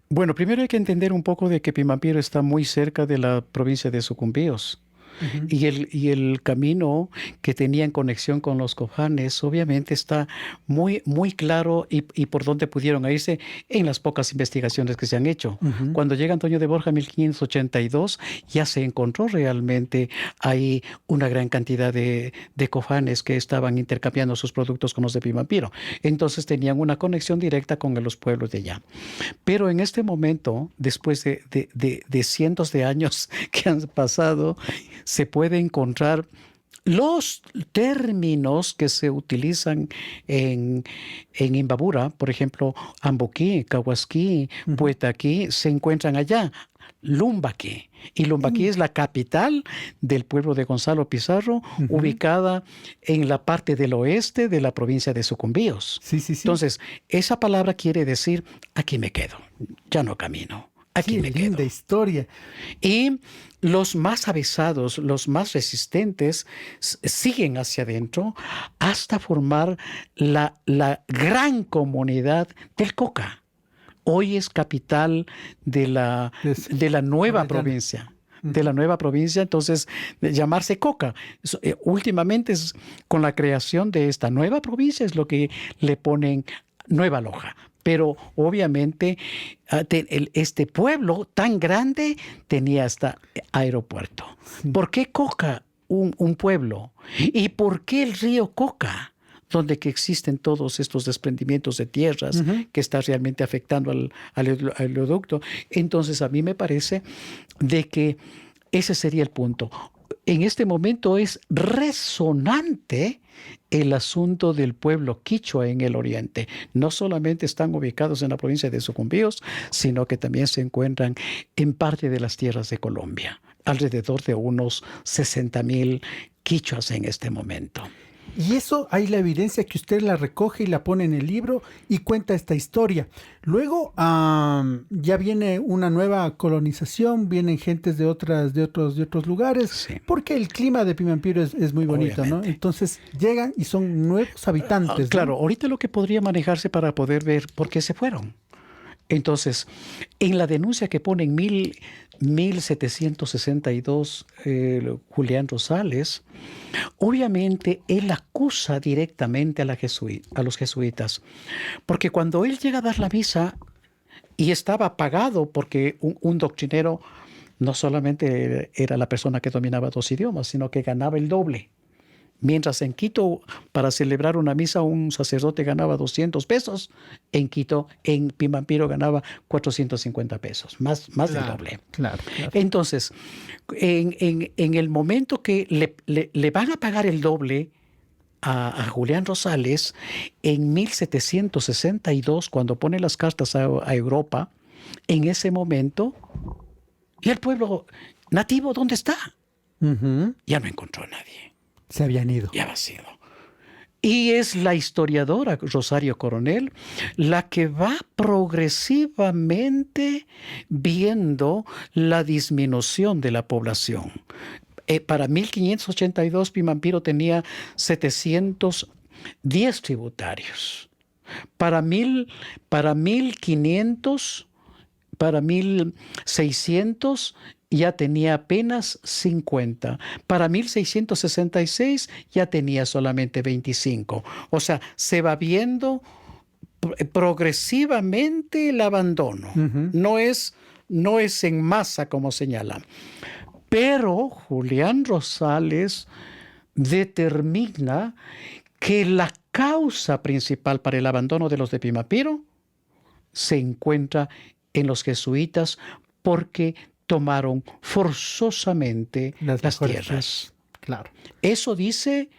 Bueno, primero hay que entender un poco de que Pimampiro está muy cerca de la provincia de Sucumbíos. Ujú. Y el camino que tenía en conexión con los cofanes, obviamente está muy, muy claro y por dónde pudieron irse en las pocas investigaciones que se han hecho. Ujú. Cuando llega Antonio de Borja en 1582, ya se encontró realmente ahí una gran cantidad de cofanes que estaban intercambiando sus productos con los de Pimampiro. Entonces tenían una conexión directa con los pueblos de allá. Pero en este momento, después de cientos de años que han pasado, se puede encontrar los términos que se utilizan en Imbabura, por ejemplo, Amboquí, Cahuasquí, Ujú. Puetaquí, se encuentran allá. Lumbaquí. Y Lumbaquí es la capital del pueblo de Gonzalo Pizarro, Ujú. ubicada en la parte del oeste de la provincia de Sucumbíos. Sí, sí, sí. Entonces, esa palabra quiere decir, aquí me quedo, ya no camino, aquí Qué me linda quedo. historia. Y los más avesados, los más resistentes, siguen hacia adentro hasta formar la gran comunidad del Coca. Hoy es capital de la, Es de la nueva Orellana. provincia. De Ujú. la nueva provincia, entonces, de llamarse Coca. Últimamente, con la creación de esta nueva provincia, es lo que le ponen Nueva Loja. Pero obviamente este pueblo tan grande tenía hasta aeropuerto. Sí. ¿Por qué Coca, un pueblo? ¿Y por qué el río Coca? Donde que existen todos estos desprendimientos de tierras Ujú. que está realmente afectando al oleoducto. Entonces, a mí me parece de que ese sería el punto. En este momento es resonante el asunto del pueblo quichua en el oriente. No solamente están ubicados en la provincia de Sucumbíos, sino que también se encuentran en parte de las tierras de Colombia, alrededor de unos 60,000 quichuas en este momento. Y eso hay la evidencia que usted la recoge y la pone en el libro y cuenta esta historia. Luego ya viene una nueva colonización, vienen gentes de otros lugares, Sí, porque el clima de Pimampiro es muy bonito, ¿no? obviamente. Entonces llegan y son nuevos habitantes, ¿no? Claro, ahorita lo que podría manejarse para poder ver por qué se fueron. Entonces, en la denuncia que pone en 1762 Julián Rosales, obviamente él acusa directamente a los jesuitas, porque cuando él llega a dar la misa y estaba pagado porque un doctrinero no solamente era la persona que dominaba dos idiomas, sino que ganaba el doble. Mientras en Quito, para celebrar una misa, un sacerdote ganaba 200 pesos, en Quito, en Pimampiro ganaba 450 pesos, más del Claro, doble. claro, claro. Entonces, en el momento que le van a pagar el doble a Julián Rosales, en 1762, cuando pone las cartas a Europa, en ese momento, ¿y el pueblo nativo dónde está? Ujú. Ya no encontró a nadie. Se habían ido. Ya vacío. Y es la historiadora Rosario Coronel la que va progresivamente viendo la disminución de la población. Para 1582 Pimampiro tenía 710 tributarios. Para 1500, para 1600 ya tenía apenas 50. Para 1666 ya tenía solamente 25. O sea, se va viendo progresivamente el abandono. Ujú. No es en masa como señalan. Pero Julián Rosales determina que la causa principal para el abandono de los de Pimampiro se encuentra en los jesuitas porque tomaron forzosamente Las las mejores tierras. Claro. Eso dice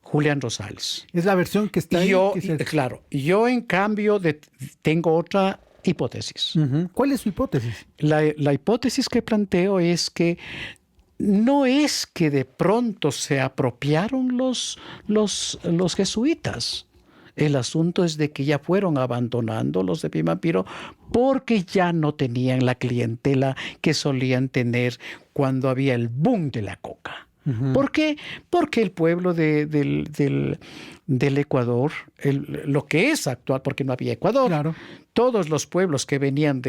Julián Rosales. Es la versión que está ahí. Yo, claro, yo en cambio tengo otra hipótesis. Ujú. ¿Cuál es su hipótesis? La hipótesis que planteo es que no es que de pronto se apropiaron los jesuitas. El asunto es de que ya fueron abandonando los de Pimampiro porque ya no tenían la clientela que solían tener cuando había el boom de la coca. ¿Por qué? Porque el pueblo del Ecuador, lo que es actual, porque no había Ecuador, Claro. todos los pueblos que venían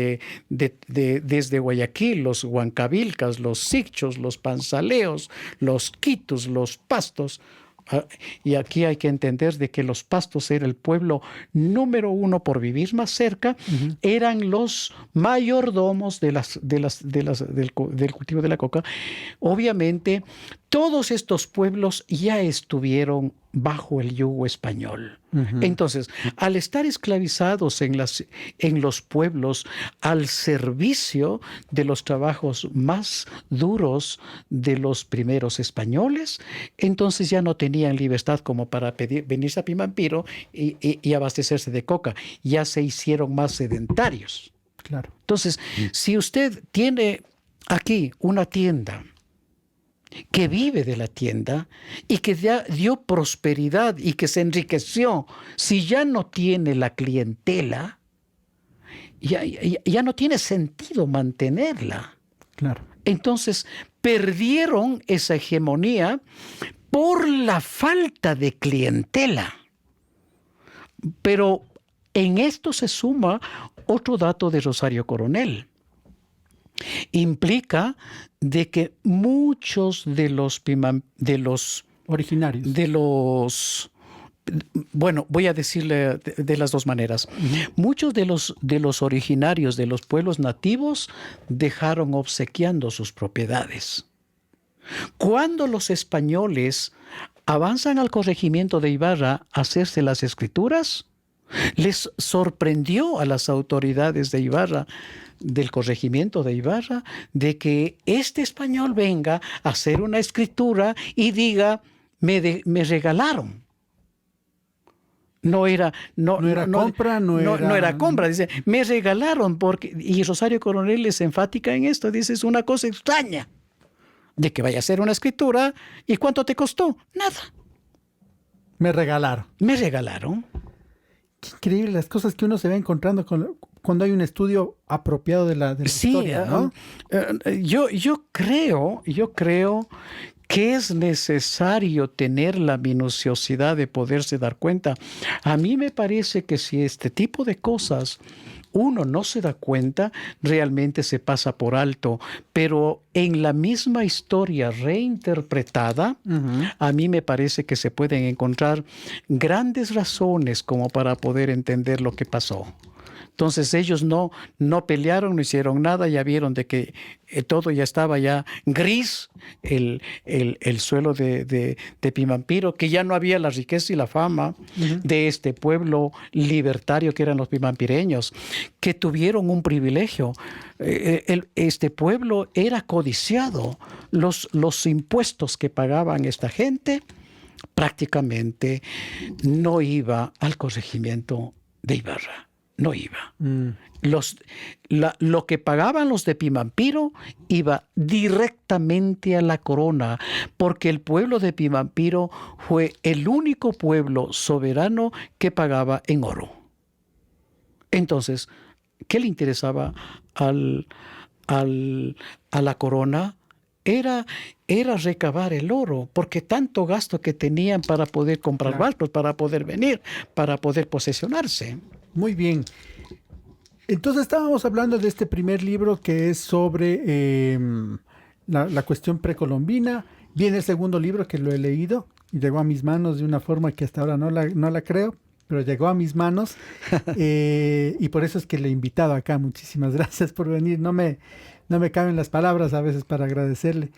desde Guayaquil, los huancavilcas, los sichos, los panzaleos, los quitus, los pastos. Y aquí hay que entender de que los pastos era el pueblo número uno por vivir más cerca, eran los mayordomos del cultivo de la coca. Obviamente, todos estos pueblos ya estuvieron bajo el yugo español. Entonces, al estar esclavizados en los pueblos, al servicio de los trabajos más duros de los primeros españoles, entonces ya no tenían libertad como para venirse a Pimampiro y abastecerse de coca. Ya se hicieron más sedentarios. Claro. Entonces, si usted tiene aquí una tienda que vive de la tienda y que dio prosperidad y que se enriqueció, si ya no tiene la clientela, ya no tiene sentido mantenerla. Claro. Entonces, perdieron esa hegemonía por la falta de clientela. Pero en esto se suma otro dato de Rosario Coronel. Implica de que muchos de los originarios, bueno, voy a decirle de las dos maneras. Muchos de los originarios de los pueblos nativos dejaron obsequiando sus propiedades. Cuando los españoles avanzan al corregimiento de Ibarra a hacerse las escrituras, les sorprendió a las autoridades de Ibarra, del corregimiento de Ibarra, de que este español venga a hacer una escritura y diga, me regalaron. No era compra, dice, me regalaron, y Rosario Coronel es enfática en esto, dice, es una cosa extraña, de que vaya a hacer una escritura, ¿y cuánto te costó? Nada. Me regalaron. Me regalaron. Qué increíble las cosas que uno se va encontrando cuando hay un estudio apropiado de la historia, ¿no? Yo creo que es necesario tener la minuciosidad de poderse dar cuenta. A mí me parece que si este tipo de cosas uno no se da cuenta, realmente se pasa por alto. Pero en la misma historia reinterpretada, a mí me parece que se pueden encontrar grandes razones como para poder entender lo que pasó. Entonces ellos no pelearon, no hicieron nada, ya vieron de que todo ya estaba ya gris, el suelo de Pimampiro, que ya no había la riqueza y la fama de este pueblo libertario que eran los pimampireños, que tuvieron un privilegio. Este pueblo era codiciado. Los impuestos que pagaban esta gente prácticamente no iba al corregimiento de Ibarra. No iba. Lo que pagaban los de Pimampiro iba directamente a la corona, porque el pueblo de Pimampiro fue el único pueblo soberano que pagaba en oro. Entonces, ¿qué le interesaba a la corona? Era recabar el oro, porque tanto gasto que tenían para poder comprar barcos, para poder venir, para poder posesionarse. Muy bien. Entonces estábamos hablando de este primer libro que es sobre la cuestión precolombina. Viene el segundo libro que lo he leído y llegó a mis manos de una forma que hasta ahora no la creo, pero llegó a mis manos y por eso es que le he invitado acá. Muchísimas gracias por venir. No me caben las palabras a veces para agradecerle.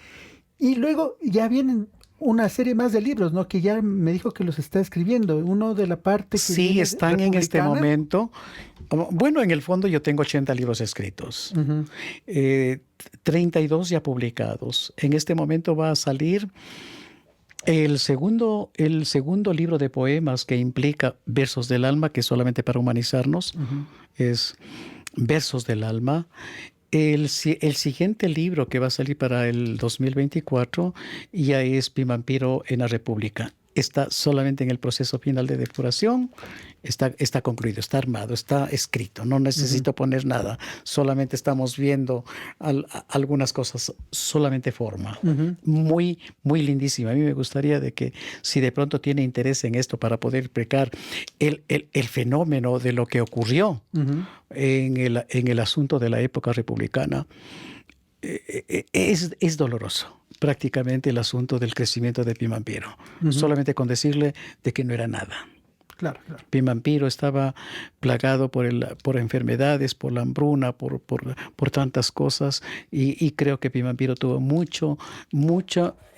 Y luego ya vienen una serie más de libros, ¿no? Que ya me dijo que los está escribiendo. Uno de la parte que sí, están en este momento. Bueno, en el fondo yo tengo 80 libros escritos. 32 ya publicados. En este momento va a salir el segundo libro de poemas que implica Versos del Alma, que es solamente para humanizarnos. Es Versos del Alma. El siguiente libro que va a salir para el 2024 ya es Pimampiro en la República. está solamente en el proceso final de depuración, está concluido, está armado, está escrito, no necesito poner nada, solamente estamos viendo algunas cosas, solamente forma. Muy, muy lindísima. A mí me gustaría de que si de pronto tiene interés en esto para poder explicar el fenómeno de lo que ocurrió en el asunto de la época republicana, es doloroso prácticamente el asunto del crecimiento de Pimampiro. Solamente con decirle de que no era nada. Claro, claro. Pimampiro estaba plagado por enfermedades, por la hambruna, por tantas cosas, y creo que Pimampiro tuvo mucho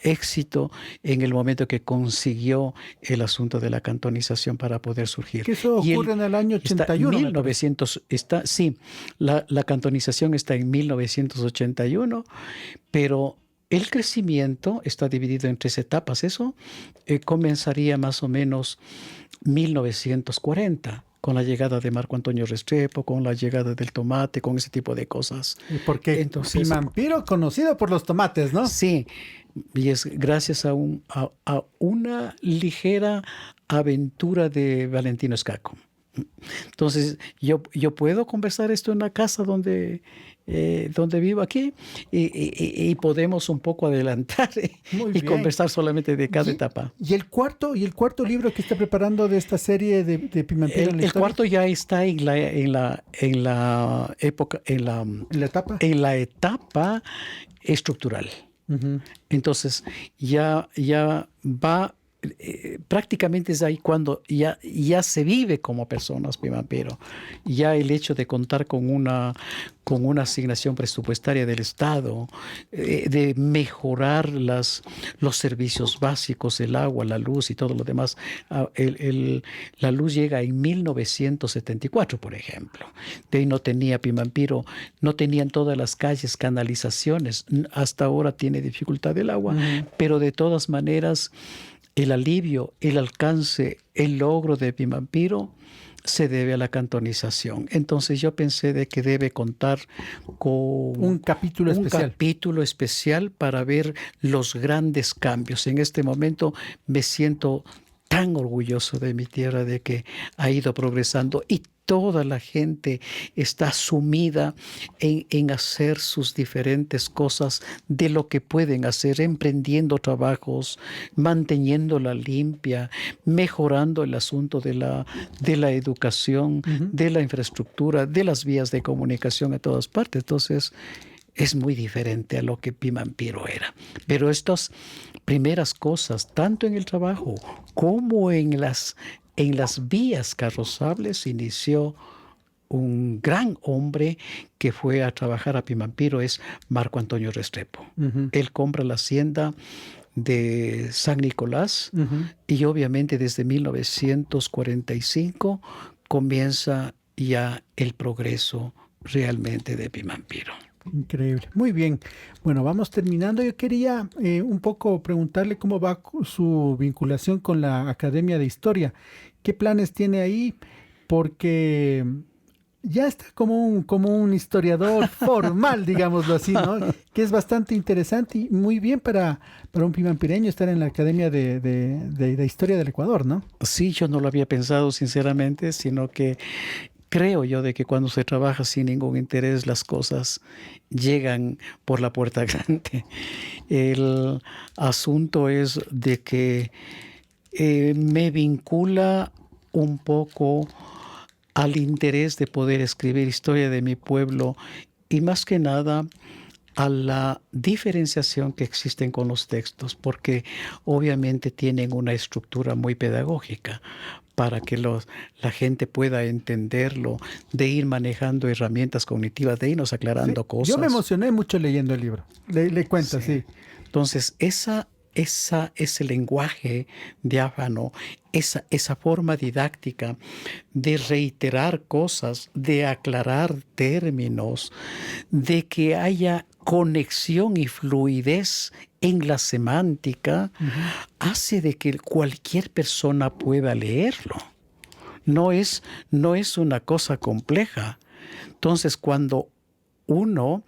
éxito en el momento que consiguió el asunto de la cantonización para poder surgir. Que eso ocurre en el año 81. En 1900, sí, la cantonización está en 1981, pero el crecimiento está dividido en 3 etapas. Eso comenzaría más o menos 1940, con la llegada de Marco Antonio Restrepo, con la llegada del tomate, con ese tipo de cosas. Porque entonces, Pimampiro conocido por los tomates, ¿no? Sí, y es gracias a una ligera aventura de Valentino Escaco. Entonces, yo puedo conversar esto en la casa donde vivo aquí y podemos un poco adelantar y conversar solamente de cada etapa. ¿Y el cuarto libro que está preparando de esta serie de Pimampiro? El cuarto ya está en la época, en la etapa estructural. Entonces, ya va. Prácticamente es ahí cuando ya se vive como personas Pimampiro. Ya el hecho de contar con una asignación presupuestaria del Estado, de mejorar los servicios básicos, el agua, la luz y todo lo demás. La luz llega en 1974, por ejemplo. De ahí no tenía Pimampiro, no tenían todas las calles canalizaciones. Hasta ahora tiene dificultad el agua, pero de todas maneras el alivio, el alcance, el logro de Pimampiro se debe a la cantonización. Entonces yo pensé de que debe contar con un capítulo especial para ver los grandes cambios. En este momento me siento tan orgulloso de mi tierra, de que ha ido progresando y toda la gente está sumida en hacer sus diferentes cosas de lo que pueden hacer, emprendiendo trabajos, manteniéndola limpia, mejorando el asunto de la educación, de la infraestructura, de las vías de comunicación a todas partes. Entonces, es muy diferente a lo que Pimampiro era. Pero estas primeras cosas, tanto en el trabajo como en las vías carrozables, inició un gran hombre que fue a trabajar a Pimampiro, es Marco Antonio Restrepo. Él compra la hacienda de San Nicolás y obviamente desde 1945 comienza ya el progreso realmente de Pimampiro. Increíble. Muy bien. Bueno, vamos terminando. Yo quería un poco preguntarle cómo va su vinculación con la Academia de Historia. ¿Qué planes tiene ahí? Porque ya está como un historiador formal, digámoslo así, ¿no? Que es bastante interesante y muy bien para un pimampireño estar en la Academia de Historia del Ecuador, ¿no? Sí, yo no lo había pensado sinceramente, sino que creo yo de que cuando se trabaja sin ningún interés, las cosas llegan por la puerta grande. El asunto es de que me vincula un poco al interés de poder escribir historia de mi pueblo y más que nada a la diferenciación que existen con los textos, porque obviamente tienen una estructura muy pedagógica para que la gente pueda entenderlo, de ir manejando herramientas cognitivas, de irnos aclarando cosas. Yo me emocioné mucho leyendo el libro, le cuento, sí. Entonces, ese lenguaje diáfano, esa forma didáctica de reiterar cosas, de aclarar términos, de que haya conexión y fluidez en la semántica, hace de que cualquier persona pueda leerlo. No es una cosa compleja. Entonces, cuando uno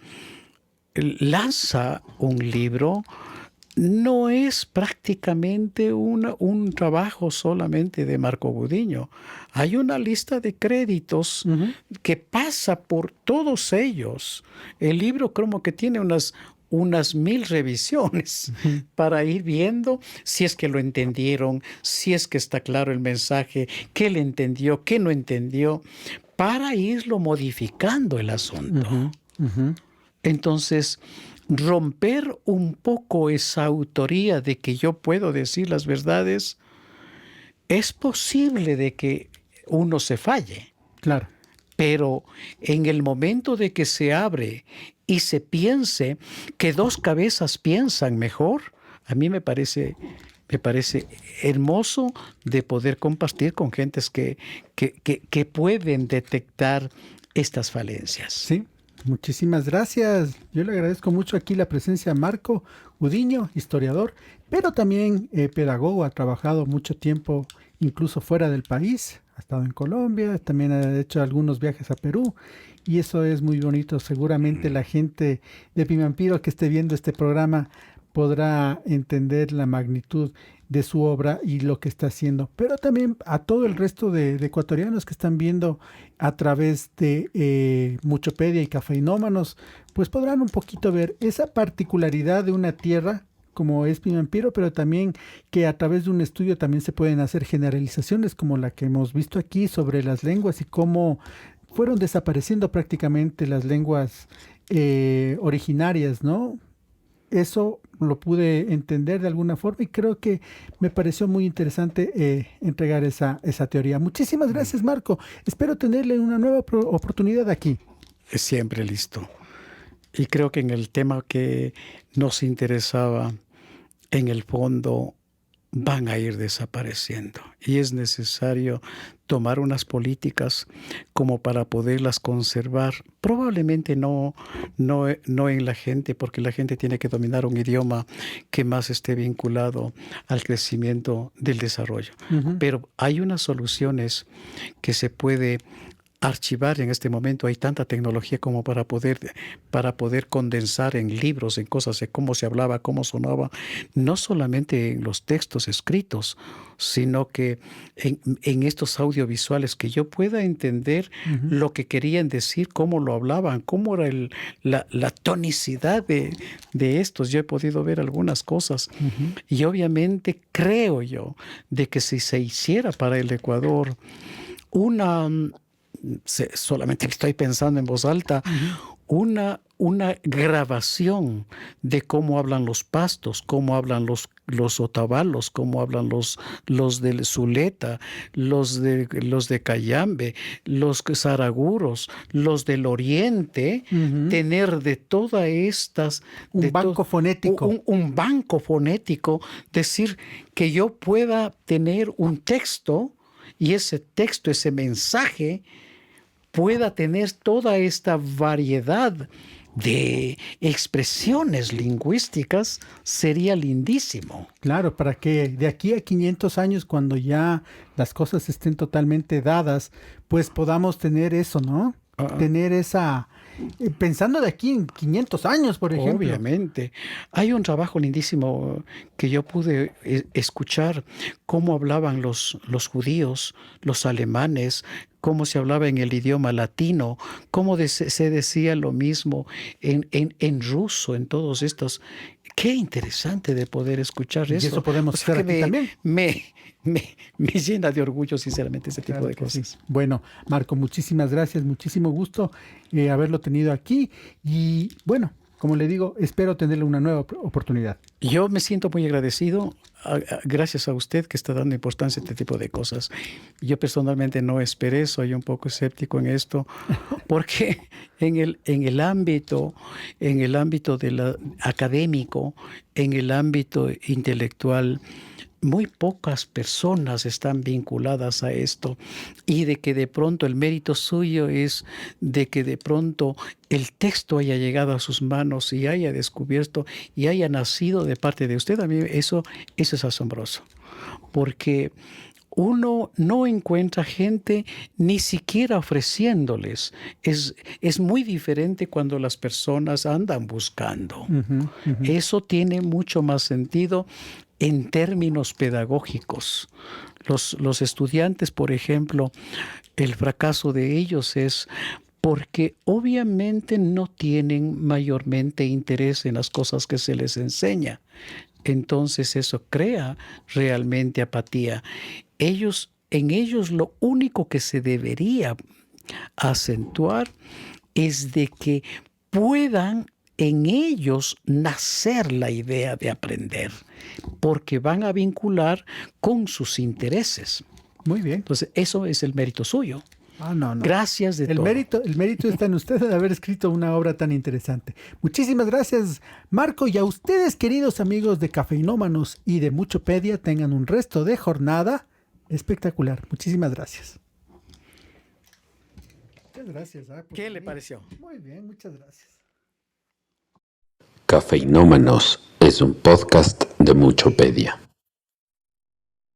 lanza un libro, no es prácticamente un trabajo solamente de Marco Gudiño. Hay una lista de créditos que pasa por todos ellos. El libro como que tiene unas 1000 revisiones para ir viendo si es que lo entendieron, si es que está claro el mensaje, qué le entendió, qué no entendió, para irlo modificando el asunto. Entonces, romper un poco esa autoría de que yo puedo decir las verdades, es posible de que uno se falle. Claro. Pero en el momento de que se abre y se piense que dos cabezas piensan mejor, a mí me parece hermoso de poder compartir con gentes que pueden detectar estas falencias. Sí, muchísimas gracias. Yo le agradezco mucho aquí la presencia de Marco Gudiño, historiador, pero también pedagogo. Ha trabajado mucho tiempo incluso fuera del país. Ha estado en Colombia, también ha hecho algunos viajes a Perú y eso es muy bonito. Seguramente la gente de Pimampiro que esté viendo este programa podrá entender la magnitud de su obra y lo que está haciendo, pero también a todo el resto de ecuatorianos que están viendo a través de Muchopedia y Cafeinómanos, pues podrán un poquito ver esa particularidad de una tierra como es Pimampiro, pero también que a través de un estudio también se pueden hacer generalizaciones como la que hemos visto aquí sobre las lenguas y cómo fueron desapareciendo prácticamente las lenguas originarias, ¿no? Eso lo pude entender de alguna forma y creo que me pareció muy interesante entregar esa teoría. Muchísimas gracias, Marco. Espero tenerle una nueva oportunidad aquí. Es siempre listo. Y creo que en el tema que nos interesaba, en el fondo, van a ir desapareciendo. Y es necesario tomar unas políticas como para poderlas conservar. Probablemente no en la gente, porque la gente tiene que dominar un idioma que más esté vinculado al crecimiento del desarrollo. Pero hay unas soluciones que se puede archivar en este momento. Hay tanta tecnología como para poder condensar en libros, en cosas de cómo se hablaba, cómo sonaba, no solamente en los textos escritos, sino que en estos audiovisuales, que yo pueda entender lo que querían decir, cómo lo hablaban, cómo era la tonicidad de estos. Yo he podido ver algunas cosas y obviamente creo yo de que si se hiciera para el Ecuador solamente estoy pensando en voz alta, una grabación de cómo hablan los pastos, cómo hablan los otavalos, cómo hablan los de Zuleta, los de Cayambe, los zaraguros, los del Oriente, tener de todas estas... Un banco fonético. Un banco fonético, decir que yo pueda tener un texto y ese texto, ese mensaje, pueda tener toda esta variedad de expresiones lingüísticas, sería lindísimo. Claro, para que de aquí a 500 años, cuando ya las cosas estén totalmente dadas, pues podamos tener eso, ¿no? Tener esa... Pensando de aquí en 500 años, por ejemplo. Obviamente. Hay un trabajo lindísimo que yo pude escuchar, cómo hablaban los judíos, los alemanes, cómo se hablaba en el idioma latino, cómo se decía lo mismo en ruso, en todos estos. Qué interesante de poder escuchar eso. Y eso podemos hacer aquí también. Me llena de orgullo, sinceramente, ese tipo de cosas. Sí. Bueno, Marco, muchísimas gracias, muchísimo gusto haberlo tenido aquí. Y bueno, como le digo, espero tenerle una nueva oportunidad. Yo me siento muy agradecido, gracias a usted que está dando importancia a este tipo de cosas. Yo personalmente no esperé, soy un poco escéptico en esto, porque en el ámbito académico, en el ámbito intelectual, muy pocas personas están vinculadas a esto, y de que de pronto el mérito suyo es de que de pronto el texto haya llegado a sus manos y haya descubierto y haya nacido de parte de usted. A mí eso es asombroso, porque uno no encuentra gente ni siquiera ofreciéndoles. Es muy diferente cuando las personas andan buscando. Eso tiene mucho más sentido en términos pedagógicos. Los estudiantes, por ejemplo, el fracaso de ellos es porque obviamente no tienen mayormente interés en las cosas que se les enseña. Entonces eso crea realmente apatía. En ellos lo único que se debería acentuar es de que puedan en ellos nacer la idea de aprender, porque van a vincular con sus intereses. Muy bien. Entonces, eso es el mérito suyo. No. Gracias de todo. El mérito está en usted de haber escrito una obra tan interesante. Muchísimas gracias, Marco. Y a ustedes, queridos amigos de Cafeinómanos y de Muchopedia, tengan un resto de jornada espectacular. Muchísimas gracias. Muchas gracias. ¿Qué le pareció? Muy bien, muchas gracias. Cafeinómanos es un podcast de Muchopedia.